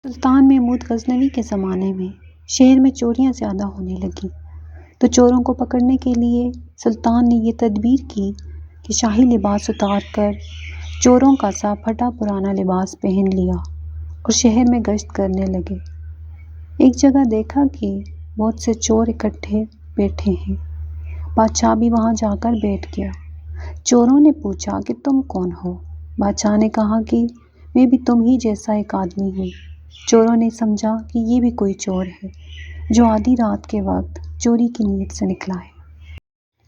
سلطان محمود غزنوی کے زمانے میں شہر میں چوریاں زیادہ ہونے لگیں تو چوروں کو پکڑنے کے لیے سلطان نے یہ تدبیر کی کہ شاہی لباس اتار کر چوروں کا سا پھٹا پرانا لباس پہن لیا اور شہر میں گشت کرنے لگے۔ ایک جگہ دیکھا کہ بہت سے چور اکٹھے بیٹھے ہیں۔ بادشاہ بھی وہاں جا کر بیٹھ گیا۔ چوروں نے پوچھا کہ تم کون ہو؟ بادشاہ نے کہا کہ میں بھی تم ہی جیسا ایک آدمی ہوں۔ چوروں نے سمجھا کہ یہ بھی کوئی چور ہے جو آدھی رات کے وقت چوری کی نیت سے نکلا ہے۔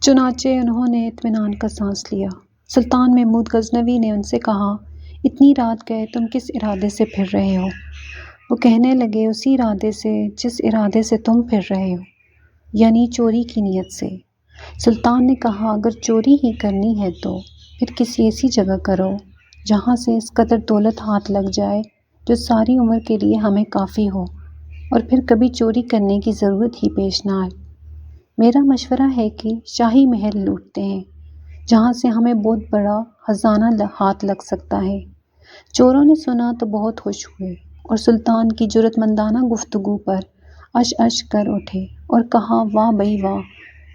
چنانچہ انہوں نے اطمینان کا سانس لیا۔ سلطان محمود غزنوی نے ان سے کہا، اتنی رات گئے تم کس ارادے سے پھر رہے ہو؟ وہ کہنے لگے، اسی ارادے سے جس ارادے سے تم پھر رہے ہو، یعنی چوری کی نیت سے۔ سلطان نے کہا، اگر چوری ہی کرنی ہے تو پھر کسی ایسی جگہ کرو جہاں سے اس قدر دولت ہاتھ لگ جائے جو ساری عمر کے لیے ہمیں کافی ہو اور پھر کبھی چوری کرنے کی ضرورت ہی پیش نہ آئے۔ میرا مشورہ ہے کہ شاہی محل لوٹتے ہیں جہاں سے ہمیں بہت بڑا خزانہ ہاتھ لگ سکتا ہے۔ چوروں نے سنا تو بہت خوش ہوئے اور سلطان کی جرأت مندانہ گفتگو پر عش عش کر اٹھے اور کہا، واہ بھئی واہ،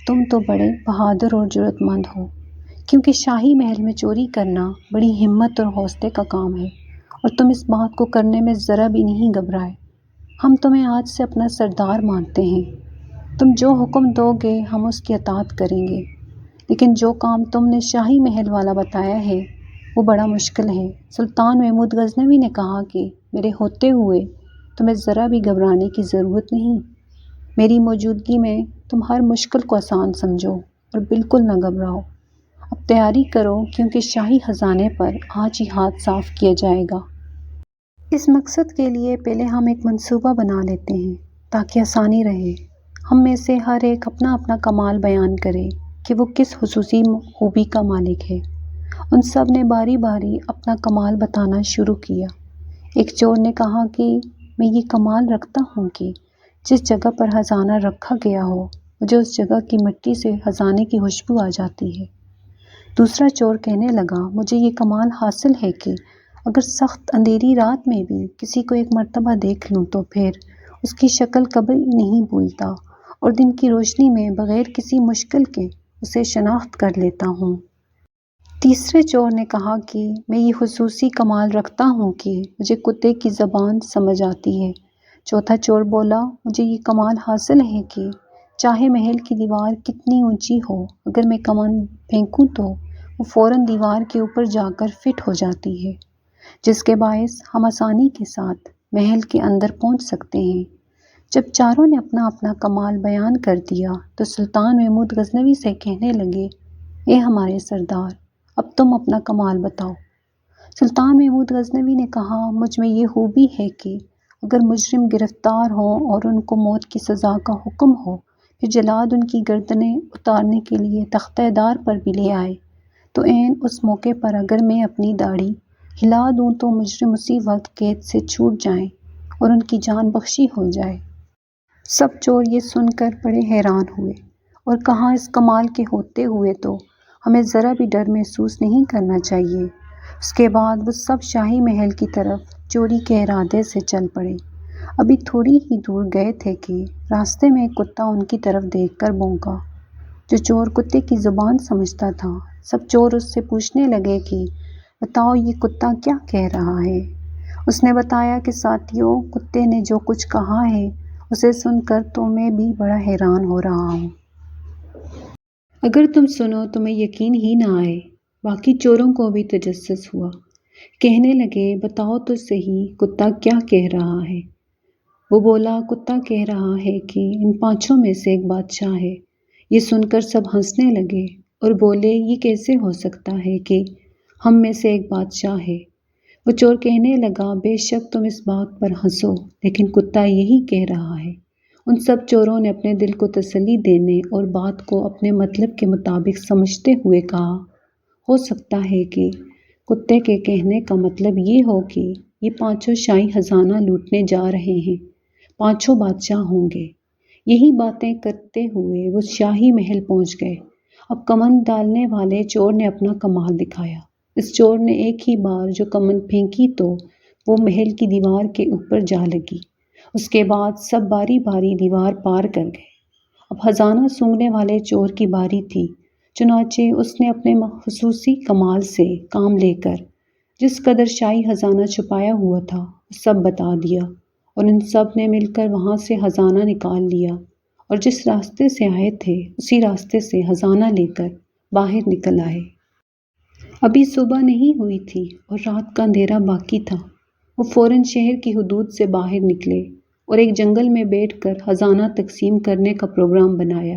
تم تو بڑے بہادر اور جرأت مند ہو، کیونکہ شاہی محل میں چوری کرنا بڑی ہمت اور حوصلے کا کام ہے اور تم اس بات کو کرنے میں ذرا بھی نہیں گھبرائے۔ ہم تمہیں آج سے اپنا سردار مانتے ہیں۔ تم جو حکم دو گے ہم اس کی اطاعت کریں گے، لیکن جو کام تم نے شاہی محل والا بتایا ہے وہ بڑا مشکل ہے۔ سلطان محمود غزنوی نے کہا کہ میرے ہوتے ہوئے تمہیں ذرا بھی گھبرانے کی ضرورت نہیں۔ میری موجودگی میں تم ہر مشکل کو آسان سمجھو اور بالکل نہ گھبراؤ۔ اب تیاری کرو کیونکہ شاہی خزانے پر آج ہی ہاتھ صاف کیا جائے گا۔ اس مقصد کے لیے پہلے ہم ایک منصوبہ بنا لیتے ہیں تاکہ آسانی رہے۔ ہم میں سے ہر ایک اپنا اپنا کمال بیان کرے کہ وہ کس خصوصی خوبی کا مالک ہے۔ ان سب نے باری باری اپنا کمال بتانا شروع کیا۔ ایک چور نے کہا کہ میں یہ کمال رکھتا ہوں کہ جس جگہ پر خزانہ رکھا گیا ہو مجھے اس جگہ کی مٹی سے خزانے کی خوشبو آ جاتی ہے۔ دوسرا چور کہنے لگا، مجھے یہ کمال حاصل ہے کہ اگر سخت اندھیری رات میں بھی کسی کو ایک مرتبہ دیکھ لوں تو پھر اس کی شکل کبھی نہیں بھولتا اور دن کی روشنی میں بغیر کسی مشکل کے اسے شناخت کر لیتا ہوں۔ تیسرے چور نے کہا کہ میں یہ خصوصی کمال رکھتا ہوں کہ مجھے کتے کی زبان سمجھ آتی ہے۔ چوتھا چور بولا، مجھے یہ کمال حاصل ہے کہ چاہے محل کی دیوار کتنی اونچی ہو، اگر میں کمان پھینکوں تو وہ فوراً دیوار کے اوپر جا کر فٹ ہو جاتی ہے، جس کے باعث ہم آسانی کے ساتھ محل کے اندر پہنچ سکتے ہیں۔ جب چاروں نے اپنا اپنا کمال بیان کر دیا تو سلطان محمود غزنوی سے کہنے لگے، اے ہمارے سردار، اب تم اپنا کمال بتاؤ۔ سلطان محمود غزنوی نے کہا، مجھ میں یہ خوبی ہے کہ اگر مجرم گرفتار ہوں اور ان کو موت کی سزا کا حکم ہو، پھر جلاد ان کی گردنیں اتارنے کے لیے تختہ دار پر بھی لے آئے تو عین اس موقع پر اگر میں اپنی داڑھی ہلا دوں تو مجرم اسی وقت قید سے چھوٹ جائیں اور ان کی جان بخشی ہو جائے۔ سب چور یہ سن کر بڑے حیران ہوئے اور کہا، اس کمال کے ہوتے ہوئے تو ہمیں ذرا بھی ڈر محسوس نہیں کرنا چاہیے۔ اس کے بعد وہ سب شاہی محل کی طرف چوری کے ارادے سے چل پڑے۔ ابھی تھوڑی ہی دور گئے تھے کہ راستے میں ایک کتا ان کی طرف دیکھ کر بھونکا۔ جو چور کتے کی زبان سمجھتا تھا، سب چور اس سے پوچھنے لگے کہ بتاؤ یہ کتا کیا کہہ رہا ہے؟ اس نے بتایا کہ ساتھیو، کتے نے جو کچھ کہا ہے اسے سن کر تو میں بھی بڑا حیران ہو رہا ہوں۔ اگر تم سنو تو میں یقین ہی نہ آئے۔ باقی چوروں کو بھی تجسس ہوا۔ کہنے لگے، بتاؤ تو صحیح کتا کیا کہہ رہا ہے؟ وہ بولا، کتا کہہ رہا ہے کہ ان پانچوں میں سے ایک بادشاہ ہے۔ یہ سن کر سب ہنسنے لگے اور بولے، یہ کیسے ہو سکتا ہے کہ ہم میں سے ایک بادشاہ ہے؟ وہ چور کہنے لگا، بے شک تم اس بات پر ہنسو لیکن کتا یہی کہہ رہا ہے۔ ان سب چوروں نے اپنے دل کو تسلی دینے اور بات کو اپنے مطلب کے مطابق سمجھتے ہوئے کہا، ہو سکتا ہے کہ کتے کے کہنے کا مطلب یہ ہو کہ یہ پانچوں شاہی خزانہ لوٹنے جا رہے ہیں، پانچوں بادشاہ ہوں گے۔ یہی باتیں کرتے ہوئے وہ شاہی محل پہنچ گئے۔ اب کمند ڈالنے والے چور نے اپنا کمال دکھایا۔ اس چور نے ایک ہی بار جو کمند پھینکی تو وہ محل کی دیوار کے اوپر جا لگی۔ اس کے بعد سب باری باری دیوار پار کر گئے۔ اب خزانہ سونگھنے والے چور کی باری تھی، چنانچہ اس نے اپنے خصوصی کمال سے کام لے کر جس قدر شاہی خزانہ چھپایا ہوا تھا وہ سب بتا دیا، اور ان سب نے مل کر وہاں سے خزانہ نکال لیا، اور جس راستے سے آئے تھے اسی راستے سے خزانہ لے کر باہر نکل آئے۔ ابھی صبح نہیں ہوئی تھی اور رات کا اندھیرا باقی تھا۔ وہ فوراً شہر کی حدود سے باہر نکلے اور ایک جنگل میں بیٹھ کر خزانہ تقسیم کرنے کا پروگرام بنایا۔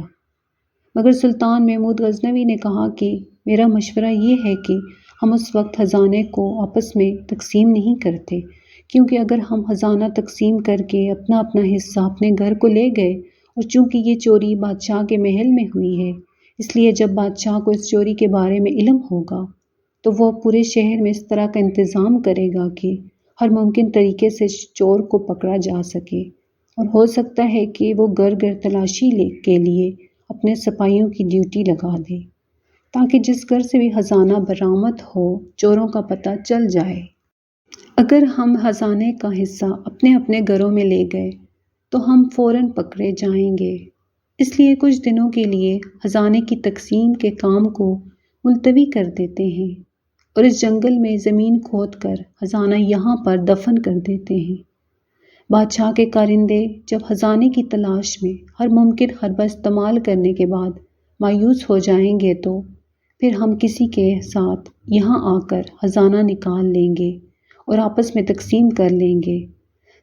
مگر سلطان محمود غزنوی نے کہا کہ میرا مشورہ یہ ہے کہ ہم اس وقت خزانے کو آپس میں تقسیم نہیں کرتے، کیونکہ اگر ہم خزانہ تقسیم کر کے اپنا اپنا حصہ اپنے گھر کو لے گئے، اور چونکہ یہ چوری بادشاہ کے محل میں ہوئی ہے، اس لیے جب بادشاہ کو اس چوری کے بارے میں علم ہوگا تو وہ پورے شہر میں اس طرح کا انتظام کرے گا کہ ہر ممکن طریقے سے چور کو پکڑا جا سکے، اور ہو سکتا ہے کہ وہ گھر گھر تلاشی کے لیے اپنے سپاہیوں کی ڈیوٹی لگا دے، تاکہ جس گھر سے بھی خزانہ برآمد ہو چوروں کا پتہ چل جائے۔ اگر ہم خزانے کا حصہ اپنے اپنے گھروں میں لے گئے تو ہم فوراً پکڑے جائیں گے، اس لیے کچھ دنوں کے لیے خزانے کی تقسیم کے کام کو ملتوی کر دیتے ہیں، اور اس جنگل میں زمین کھود کر خزانہ یہاں پر دفن کر دیتے ہیں۔ بادشاہ کے کارندے جب خزانے کی تلاش میں ہر ممکن حربہ استعمال کرنے کے بعد مایوس ہو جائیں گے تو پھر ہم کسی کے ساتھ یہاں آ کر خزانہ نکال لیں گے اور آپس میں تقسیم کر لیں گے۔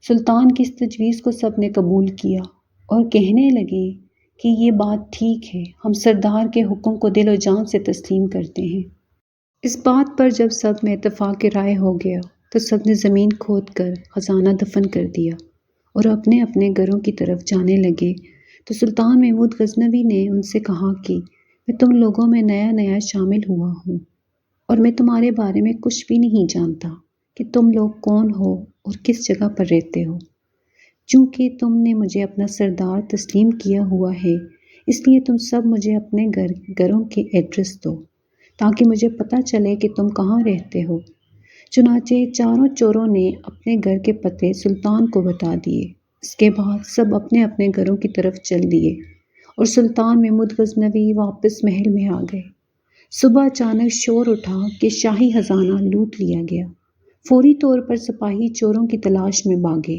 سلطان کی اس تجویز کو سب نے قبول کیا اور کہنے لگے کہ یہ بات ٹھیک ہے، ہم سردار کے حکم کو دل و جان سے تسلیم کرتے ہیں۔ اس بات پر جب سب میں اتفاق رائے ہو گیا تو سب نے زمین کھود کر خزانہ دفن کر دیا اور اپنے اپنے گھروں کی طرف جانے لگے۔ تو سلطان محمود غزنوی نے ان سے کہا کہ میں تم لوگوں میں نیا نیا شامل ہوا ہوں، اور میں تمہارے بارے میں کچھ بھی نہیں جانتا کہ تم لوگ کون ہو اور کس جگہ پر رہتے ہو۔ چونکہ تم نے مجھے اپنا سردار تسلیم کیا ہوا ہے، اس لیے تم سب مجھے اپنے گھروں کے ایڈریس دو، تاکہ مجھے پتہ چلے کہ تم کہاں رہتے ہو۔ چنانچہ چاروں چوروں نے اپنے گھر کے پتے سلطان کو بتا دیے۔ اس کے بعد سب اپنے اپنے گھروں کی طرف چل دیے اور سلطان محمود غزنوی واپس محل میں آ گئے۔ صبح اچانک شور اٹھا کہ شاہی خزانہ لوٹ لیا گیا۔ فوری طور پر سپاہی چوروں کی تلاش میں بھاگے۔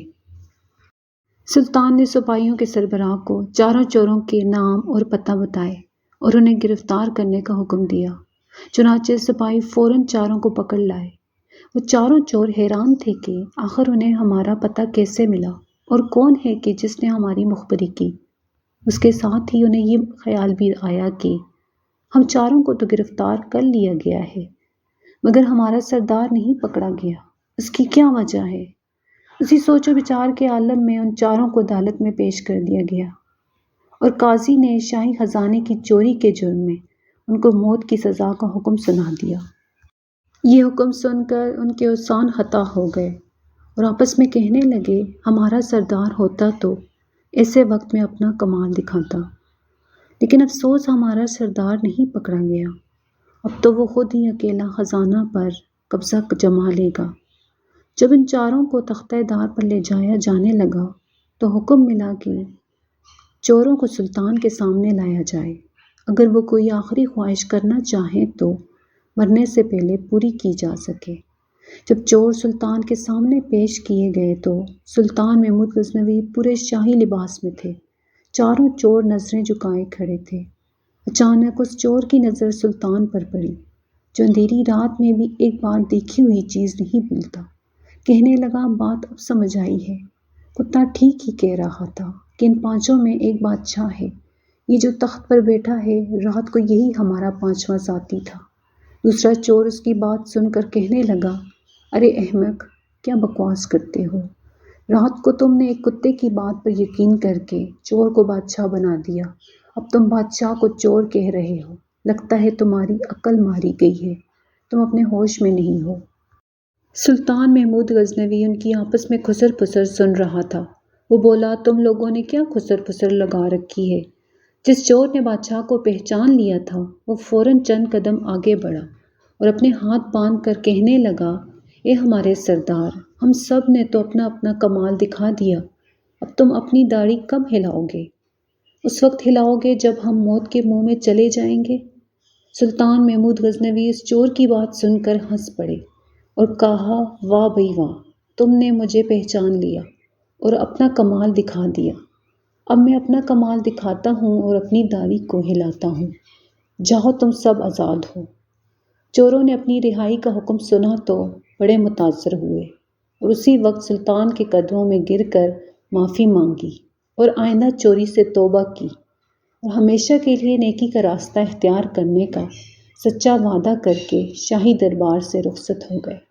سلطان نے سپاہیوں کے سربراہ کو چاروں چوروں کے نام اور پتہ بتائے اور انہیں گرفتار کرنے کا حکم دیا۔ چنانچہ سپاہی فوراً چاروں کو پکڑ لائے۔ وہ چاروں چور حیران تھے کہ آخر انہیں ہمارا پتہ کیسے ملا اور کون ہے کہ جس نے ہماری مخبری کی۔ اس کے ساتھ ہی انہیں یہ خیال بھی آیا کہ ہم چاروں کو تو گرفتار کر لیا گیا ہے، مگر ہمارا سردار نہیں پکڑا گیا، اس کی کیا وجہ ہے؟ اسی سوچ و بچار کے عالم میں ان چاروں کو عدالت میں پیش کر دیا گیا، اور قاضی نے شاہی خزانے کی چوری کے جرم میں ان کو موت کی سزا کا حکم سنا دیا۔ یہ حکم سن کر ان کے اذعان خطا ہو گئے اور آپس میں کہنے لگے ہمارا سردار ہوتا تو ایسے وقت میں اپنا کمال دکھاتا، لیکن افسوس ہمارا سردار نہیں پکڑا گیا، اب تو وہ خود ہی اکیلا خزانہ پر قبضہ جما لے گا۔ جب ان چاروں کو تختہ دار پر لے جایا جانے لگا تو حکم ملا کہ چوروں کو سلطان کے سامنے لایا جائے، اگر وہ کوئی آخری خواہش کرنا چاہیں تو مرنے سے پہلے پوری کی جا سکے۔ جب چور سلطان کے سامنے پیش کیے گئے تو سلطان محمود غزنوی پورے شاہی لباس میں تھے۔ چاروں چور نظریں جھکائے کھڑے تھے۔ اچانک اس چور کی نظر سلطان پر پڑی، جو اندھیری رات میں بھی ایک بار دیکھی ہوئی چیز نہیں بھولتا۔ کہنے لگا بات اب سمجھ آئی ہے، کتا ٹھیک ہی کہہ رہا تھا کہ ان پانچوں میں ایک بادشاہ ہے، یہ جو تخت پر بیٹھا ہے رات کو یہی ہمارا پانچواں ذاتی تھا۔ دوسرا چور اس کی بات سن کر کہنے لگا ارے احمق، کیا بکواس کرتے ہو؟ رات کو تم نے ایک کتے کی بات پر یقین کر کے چور کو بادشاہ بنا دیا، اب تم بادشاہ کو چور کہہ رہے ہو، لگتا ہے تمہاری عقل ماری گئی ہے، تم اپنے ہوش میں نہیں ہو۔ سلطان محمود غزنوی ان کی آپس میں خسر پسر سن رہا تھا۔ وہ بولا تم لوگوں نے کیا خسر پسر لگا رکھی ہے؟ جس چور نے بادشاہ کو پہچان لیا تھا وہ فوراً چند قدم آگے بڑھا اور اپنے ہاتھ باندھ کر کہنے لگا اے ہمارے سردار، ہم سب نے تو اپنا اپنا کمال دکھا دیا، اب تم اپنی داڑھی کب ہلاؤ گے؟ اس وقت ہلاؤ گے جب ہم موت کے منہ میں چلے جائیں گے؟ سلطان محمود غزنوی اس چور کی بات سن کر ہنس پڑے اور کہا، واہ بھئی واہ، تم نے مجھے پہچان لیا اور اپنا کمال دکھا دیا۔ اب میں اپنا کمال دکھاتا ہوں اور اپنی داڑھی کو ہلاتا ہوں۔ جاؤ، تم سب آزاد ہو۔ چوروں نے اپنی رہائی کا حکم سنا تو بڑے متاثر ہوئے اور اسی وقت سلطان کے قدموں میں گر کر معافی مانگی اور آئندہ چوری سے توبہ کی اور ہمیشہ کے لیے نیکی کا راستہ اختیار کرنے کا سچا وعدہ کر کے شاہی دربار سے رخصت ہو گئے۔